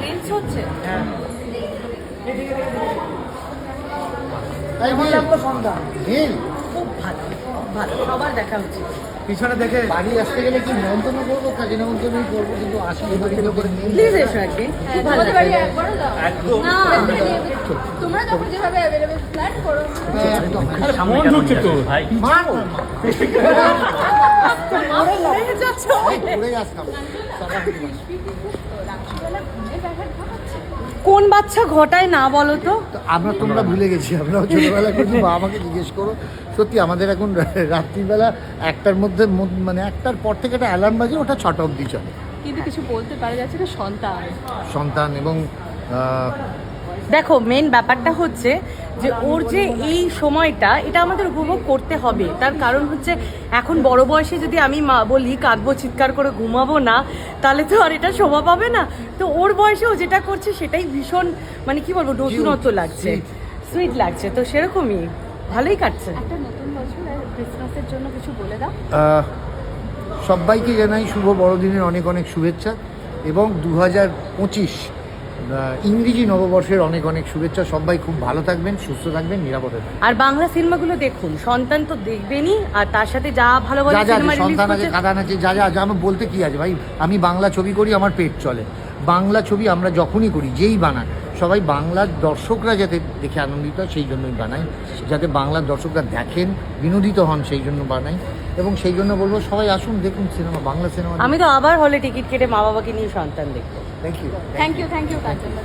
Reels হচ্ছে? হ্যাঁ কেমন লাগলো সন্ধ্যা? নীল খুব ভালো, ভালো, সবার দেখা উচিত। পিছনে দেখে বাড়ি আসতে গেলে কি নেমন্তন্ন করবো, কাজে নেমন্তন্নই করবো, কিন্তু আসি প্লিজ এসো একদিন, খুব ভালো তোমাদের বাড়ি লাগবে। একবারও দাও না, তোমরা যখন যেভাবে অ্যাভেলেবল প্ল্যান করো মন ঢুকছে তো ভাই। হয়ে যাচ্ছে। ঘুরে আসতাম রাত্রিবেলা ঘুমে ব্যাঘাত ঘটাচ্ছে। কোন বাচ্চা ঘটায় না বলো তো? তো আমরা তোমরা ভুলে গেছি, আমরাও ছোটোবেলা করছি। বা আমাকে জিজ্ঞেস করো, সত্যি আমাদের এখন রাত্রিবেলা একটার মধ্যে মানে একটার পর থেকে একটা অ্যালার্ম বাজে, ওটা 6টা অবধি চলে। কিন্তু কিছু বলতে পারা যাচ্ছে না, সন্তান এবং দেখো, মেন ব্যাপারটা হচ্ছে যে ওর যে এই সময়টা, এটা আমাদের উপভোগ করতে হবে। তার কারণ হচ্ছে এখন বড় বয়সে যদি আমি বলি কাঁদবো, চিৎকার করে ঘুমাবো না, তাহলে তো আর এটা শোভা পাবে না। তো ওর বয়সে ও যেটা করছে সেটাই ভীষণ, মানে কি বলবো, নতুনত্ব লাগছে, সুইট লাগছে। তো সেরকমই ভালোই কাটছে। একটা নতুন বছর আর ক্রিসমাসের জন্য কিছু বলে দাও। সবাইকে জানাই শুভ বড়দিনের অনেক অনেক শুভেচ্ছা, এবং 2025 ইংরেজি নববর্ষের অনেক অনেক শুভেচ্ছা। সবাই খুব ভালো থাকবেন, সুস্থ থাকবেন, নিরাপদে থাকবেন। আর বাংলা সিনেমাগুলো দেখুন, সন্তান তো দেখবেনই, আর তার সাথে যা ভালো ভালো যা যা সিনেমা রিলিজ সন্তান আছে, করছে। কাদান আছে, যা যা আমার বলতে কি আছে ভাই, আমি বাংলা ছবি করি, আমার পেট চলে। বাংলা ছবি আমরা যখনই করি, যেই বানাই, সবাই বাংলার দর্শকরা যাতে দেখে আনন্দিত হয় সেই জন্যই বানাই, যাতে বাংলার দর্শকরা দেখেন, বিনোদিত হন, সেই জন্য বানাই। এবং সেই জন্য বলবো সবাই আসুন, দেখুন সিনেমা, বাংলা সিনেমা। আমি তো আবার হলে টিকিট কেটে মা বাবাকে নিয়ে সন্তান দেখবো। Thank you. থ্যাংক ইউ তার জন্য।